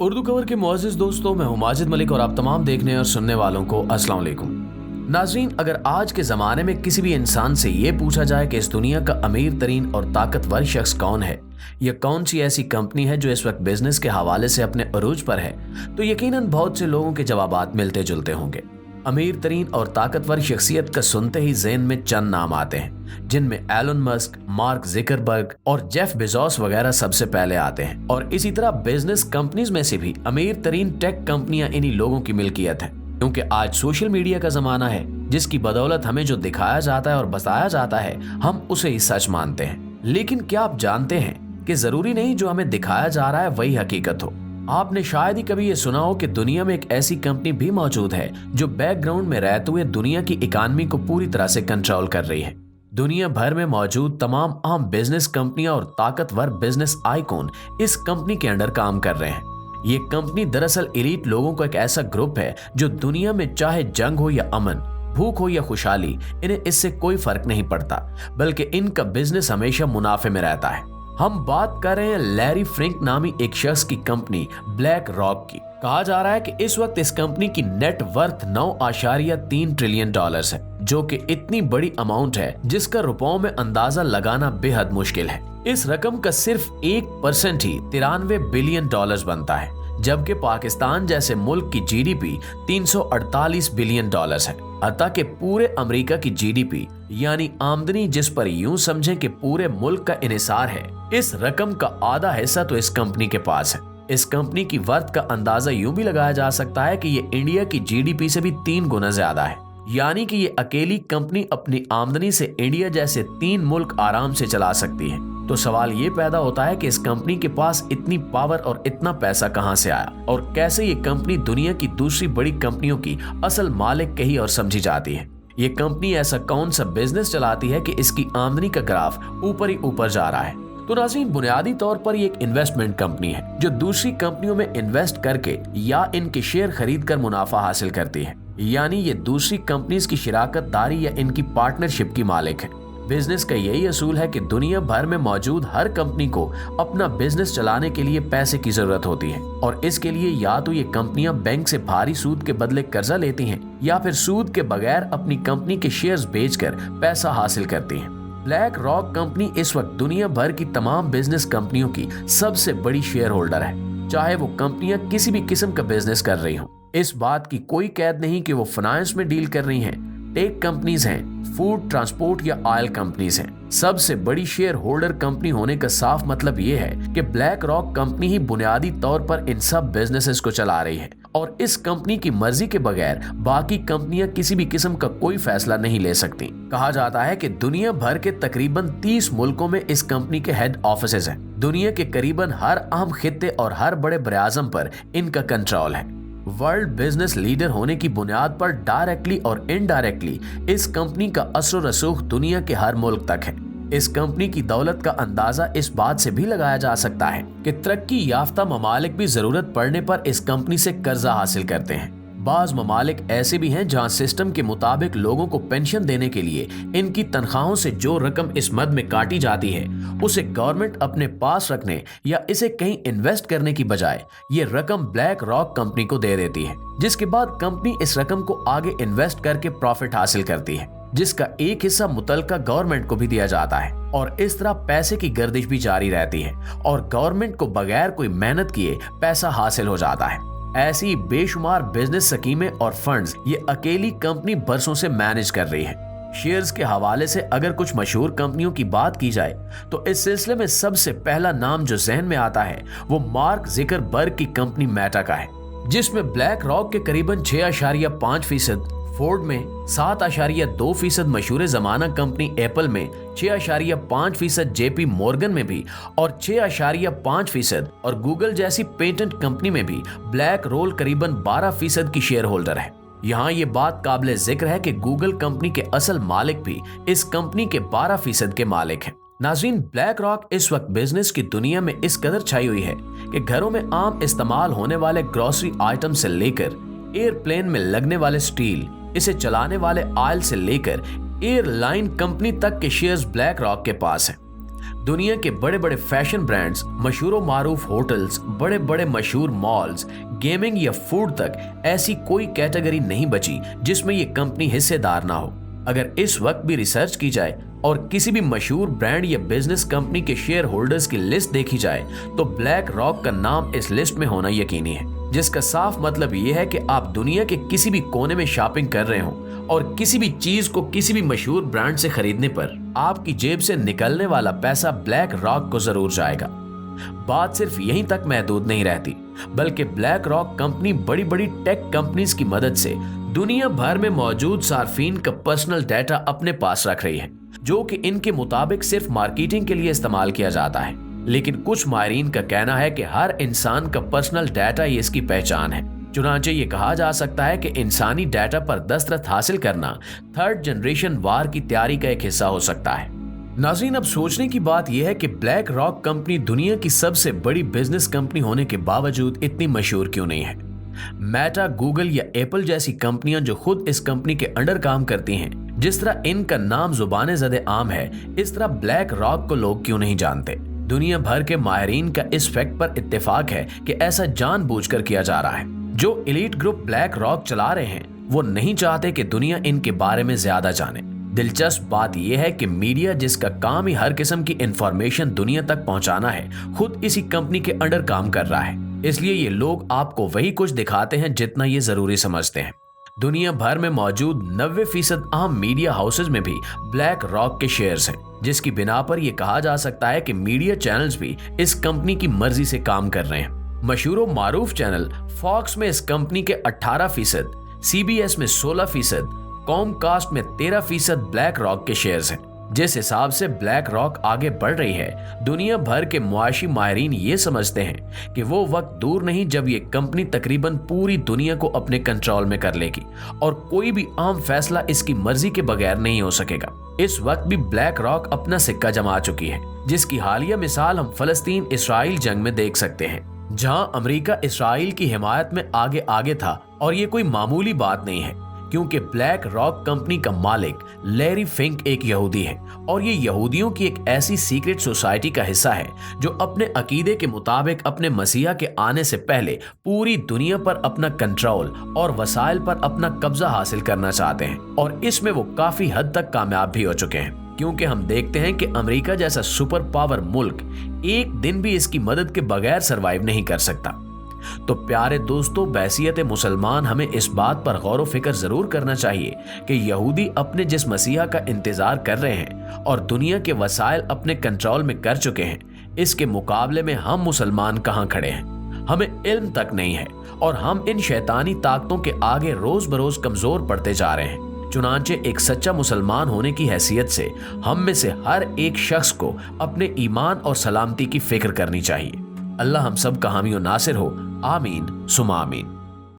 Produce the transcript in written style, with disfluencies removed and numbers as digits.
Urdu cover के मुअज़्ज़िज़ दोस्तों, मैं हूं माजिद मलिक और आप तमाम देखने और सुनने वालों को अस्सलाम वालेकुम। नाज़रीन, अगर आज के ज़माने में किसी भी इंसान से ये पूछा जाए कि इस दुनिया का अमीर तरीन और ताकतवर शख्स कौन है या कौन सी ऐसी कंपनी है जो इस वक्त बिजनेस के हवाले से अपने अरूज पर है, तो यकीनन बहुत से लोगों के जवाबात मिलते जुलते होंगे। अमीर तरीन और ताकतवर शख्सियत का सुनते ही ज़हन में चंद नाम आते हैं, जिनमें एलन मस्क, मार्क ज़ुकरबर्ग और जेफ बेज़ोस वगैरह सबसे पहले आते हैं। और इसी तरह बिजनेस कंपनीज में से भी अमीर तरीन टेक कंपनियां इन्हीं लोगों की मिल्कियत है, क्योंकि आज सोशल मीडिया का जमाना है, जिसकी बदौलत हमें जो दिखाया जाता है और बताया जाता है हम उसे ही सच मानते हैं। लेकिन क्या आप जानते हैं कि जरूरी नहीं जो हमें दिखाया जा रहा है वही हकीकत हो। आपने शायद ही कभी ये सुना हो कि दुनिया में एक ऐसी कंपनी भी मौजूद है जो बैकग्राउंड में रहते हुए दुनिया की इकानमी को पूरी तरह से कंट्रोल कर रही है। दुनिया भर में मौजूद तमाम अहम बिजनेस कंपनियां और ताकतवर बिजनेस आइकॉन इस कंपनी के अंडर काम कर रहे हैं। ये कंपनी दरअसल एलीट लोगों का एक ऐसा ग्रुप है जो दुनिया में चाहे जंग हो या अमन, भूख हो या खुशहाली, इन्हें इससे कोई फर्क नहीं पड़ता, बल्कि इनका बिजनेस हमेशा मुनाफे में रहता है। हम बात कर रहे हैं लैरी फ्रिंक नामी एक शख्स की कंपनी ब्लैक रॉक की। कहा जा रहा है कि इस वक्त इस कंपनी की नेट वर्थ 9.3 ट्रिलियन डॉलर्स है, जो कि इतनी बड़ी अमाउंट है जिसका रुपयों में अंदाजा लगाना बेहद मुश्किल है। इस रकम का सिर्फ 1% ही 93 बिलियन डॉलर्स बनता है, जबकि पाकिस्तान जैसे मुल्क की जीडीपी 348 बिलियन डॉलर्स है। हत्ता कि पूरे अमेरिका की जीडीपी यानी आमदनी, जिस पर यूं समझें कि पूरे मुल्क का इन्हिसार है, इस रकम का आधा हिस्सा तो इस कंपनी के पास है। इस कंपनी की वर्थ का अंदाजा यूं भी लगाया जा सकता है कि ये इंडिया की जीडीपी से भी 3 गुना ज्यादा है, यानी कि ये अकेली कंपनी अपनी आमदनी से इंडिया जैसे 3 मुल्क आराम से चला सकती है। तो सवाल ये पैदा होता है कि इस कंपनी के पास इतनी पावर और इतना पैसा कहां से आया, और कैसे ये कंपनी दुनिया की दूसरी बड़ी कंपनियों की असल मालिक कही और समझी जाती है। ये कंपनी ऐसा कौन सा बिजनेस चलाती है कि इसकी आमदनी का ग्राफ ऊपर ही ऊपर जा रहा है। तो नाज़रीन, बुनियादी तौर पर ये एक इन्वेस्टमेंट कंपनी है जो दूसरी कंपनियों में इन्वेस्ट करके या इनके शेयर खरीद कर मुनाफा हासिल करती है, यानी ये दूसरी कंपनीज की शिराकत दारी या इनकी पार्टनरशिप की मालिक है। बिजनेस का यही असूल है कि दुनिया भर में मौजूद हर कंपनी को अपना बिजनेस चलाने के लिए पैसे की जरूरत होती है, और इसके लिए या तो ये कंपनियां बैंक से भारी सूद के बदले कर्जा लेती हैं या फिर सूद के बगैर अपनी कंपनी के शेयर्स बेचकर पैसा हासिल करती हैं। ब्लैक रॉक कंपनी इस वक्त दुनिया भर की तमाम बिजनेस कंपनियों की सबसे बड़ी शेयर होल्डर है, चाहे वो कंपनियां किसी भी किस्म का बिजनेस कर रही हों। इस बात की कोई कैद नहीं कि वो फाइनेंस में डील कर रही हैं, टेक कंपनीज हैं, फूड, ट्रांसपोर्ट या ऑयल कंपनीज हैं। सबसे बड़ी शेयर होल्डर कंपनी होने का साफ मतलब ये है कि ब्लैक रॉक कंपनी ही बुनियादी तौर पर इन सब बिजनेसेस को चला रही है, और इस कंपनी की मर्जी के बगैर बाकी कंपनियां किसी भी किस्म का कोई फैसला नहीं ले सकती। कहा जाता है कि दुनिया भर के तकरीबन 30 मुल्कों में इस कंपनी के हेड ऑफिसेज हैं। दुनिया के करीबन हर अहम खित्ते और हर बड़े बराआज़म पर इनका कंट्रोल है। वर्ल्ड बिजनेस लीडर होने की बुनियाद पर डायरेक्टली और इनडायरेक्टली इस कंपनी का असर रसूख दुनिया के हर मुल्क तक है। इस कंपनी की दौलत का अंदाजा इस बात से भी लगाया जा सकता है कि तरक्की याफ्ता ममालिक भी जरूरत पड़ने पर इस कंपनी से कर्जा हासिल करते हैं। बाज ममालिक ऐसे भी हैं जहां सिस्टम के मुताबिक लोगों को पेंशन देने के लिए इनकी तनख्वाहों से जो रकम इस मद में काटी जाती है, उसे गवर्नमेंट अपने पास रखने या इसे कहीं इन्वेस्ट करने की बजाय ये रकम ब्लैक रॉक कंपनी को दे देती है, जिसके बाद कंपनी इस रकम को आगे इन्वेस्ट करके प्रॉफिट हासिल करती है, जिसका एक हिस्सा मुतलका गवर्नमेंट को भी दिया जाता है। और इस तरह पैसे की गर्दिश भी जारी रहती है और गवर्नमेंट को बगैर कोई मेहनत किए पैसा हासिल हो जाता है। ऐसी बेशुमार बिजनेस स्कीमें और फंड्स ये अकेली कंपनी बरसों से मैनेज कर रही है। शेयर्स के हवाले से अगर कुछ मशहूर कंपनियों की बात की जाए तो इस सिलसिले में सबसे पहला नाम जो जहन में आता है वो मार्क ज़ुकरबर्ग की कंपनी मेटा का है, जिसमें ब्लैक रॉक के करीबन 6.5%, फोर्ड में 7.2%, मशहूर जमाना कंपनी एप्पल में 6.5%, जेपी मॉर्गन में भी और 6.5% और गूगल जैसी पेटेंट कंपनी में भी ब्लैक रोल करीबन 12% की शेयर होल्डर है। यहाँ ये बात काबिल जिक्र है कि गूगल कंपनी के असल मालिक भी इस कंपनी के 12% के मालिक हैं। नाज़रीन, ब्लैक रॉक इस वक्त बिजनेस की दुनिया में इस कदर छाई हुई है कि घरों में आम इस्तेमाल होने वाले ग्रोसरी आइटम से लेकर एयरप्लेन में लगने वाले स्टील, इसे चलाने वाले ऑयल से लेकर एयरलाइन कंपनी तक के शेयर्स ब्लैक रॉक के पास हैं। दुनिया के बड़े बड़े फैशन ब्रांड्स, मशहूर व मारूफ होटल्स, बड़े बड़े मशहूर मॉल्स, गेमिंग या फूड तक ऐसी कोई कैटेगरी नहीं बची जिसमें ये कंपनी हिस्सेदार ना हो। अगर इस वक्त भी रिसर्च की जाए और किसी भी मशहूर ब्रांड या बिजनेस कंपनी के शेयर होल्डर्स की लिस्ट देखी जाए तो ब्लैक रॉक का नाम इस लिस्ट में होना यकीनी है, जिसका साफ मतलब ये है कि आप दुनिया के किसी भी कोने में शॉपिंग कर रहे हो और किसी भी चीज को किसी भी मशहूर ब्रांड से खरीदने पर आपकी जेब से निकलने वाला पैसा ब्लैक रॉक को जरूर जाएगा। बात सिर्फ यहीं तक महदूद नहीं रहती, बल्कि ब्लैक रॉक कंपनी बड़ी बड़ी टेक कंपनीज की मदद से दुनिया भर में मौजूद सार्फिन का पर्सनल डाटा अपने पास रख रही है, जो कि इनके मुताबिक सिर्फ मार्केटिंग के लिए इस्तेमाल किया जाता है। लेकिन कुछ माहिरीन का कहना है कि हर इंसान का पर्सनल डाटा ही इसकी पहचान है। चुनांचे ये कहा जा सकता है कि इंसानी डाटा पर दस्तखत हासिल करना थर्ड जनरेशन वार की तैयारी का एक हिस्सा हो सकता है। नाज़रीन, अब सोचने की बात यह है कि ब्लैक रॉक कंपनी दुनिया की सबसे बड़ी बिजनेस कंपनी होने के बावजूद इतनी मशहूर क्यों नहीं है। मेटा, गूगल या एप्पल जैसी कंपनियां जो खुद इस कंपनी के अंडर काम करती हैं, जिस तरह इनका नाम जुबाने ज़दे आम है, इस तरह ब्लैक रॉक को लोग क्यों नहीं जानते। दुनिया भर के माहिरीन का इस फैक्ट पर इत्तेफाक है कि ऐसा जानबूझकर किया जा रहा है। जो एलीट ग्रुप ब्लैक रॉक चला रहे हैं वो नहीं चाहते कि दुनिया इनके बारे में ज्यादा जाने। दिलचस्प बात यह है कि मीडिया, जिसका काम ही हर किस्म की इंफॉर्मेशन दुनिया तक पहुंचाना है, खुद इसी कंपनी के अंडर काम कर रहा है। इसलिए ये लोग आपको वही कुछ दिखाते हैं जितना ये जरूरी समझते हैं। दुनिया भर में मौजूद 90% अहम मीडिया हाउसेज में भी ब्लैक रॉक के शेयर्स हैं, जिसकी बिना पर यह कहा जा सकता है कि मीडिया चैनल्स भी इस कंपनी की मर्जी से काम कर रहे हैं। मशहूर व मारूफ चैनल फॉक्स में इस कंपनी के 18%, CBS में 16%, कॉमकास्ट में 13% ब्लैक रॉक के शेयर्स हैं। जिस हिसाब से ब्लैक रॉक आगे बढ़ रही है, दुनिया भर के मुआशी माहिरीन ये समझते हैं कि वो वक्त दूर नहीं जब ये कंपनी तकरीबन पूरी दुनिया को अपने कंट्रोल में कर लेगी और कोई भी अहम फैसला इसकी मर्जी के बगैर नहीं हो सकेगा। इस वक्त भी ब्लैक रॉक अपना सिक्का जमा चुकी है, जिसकी हालिया मिसाल हम फलस्तीन इसराइल जंग में देख सकते हैं, जहां अमेरिका इसराइल की हिमायत में आगे आगे था। और ये कोई मामूली बात नहीं है, क्योंकि ब्लैक रॉक कंपनी का मालिक लैरी फिंक एक यहूदी है और ये यहूदियों की एक ऐसी सीक्रेट सोसाइटी का हिस्सा है जो अपने अकीदे के मुताबिक अपने मसीहा के आने से पहले पूरी दुनिया पर अपना कंट्रोल और वसाइल पर अपना कब्जा हासिल करना चाहते हैं। और इसमें वो काफी हद तक कामयाब भी हो चुके हैं, क्योंकि हम देखते हैं कि अमेरिका जैसा सुपर पावर मुल्क एक दिन भी इसकी मदद के बगैर सरवाइव नहीं कर सकता। तो प्यारे दोस्तों, बहसियत मुसलमान हमें इस बात पर गौर व फिक्र जरूर करना चाहिए कि यहूदी अपने जिस मसीहा का इंतजार कर रहे हैं और दुनिया के वसाइल अपने कंट्रोल में कर चुके हैं, इसके मुकाबले में हम मुसलमान कहां खड़े हैं। हमें इल्म तक नहीं है और हम इन शैतानी ताकतों के आगे रोज बरोज कमजोर पड़ते जा रहे हैं। चुनांचे एक सच्चा मुसलमान होने की हैसियत से हम में से हर एक शख्स को अपने ईमान और सलामती की फिक्र करनी चाहिए। अल्लाह हम सब का हामी और नासिर हो। आमीन सुमा आमीन।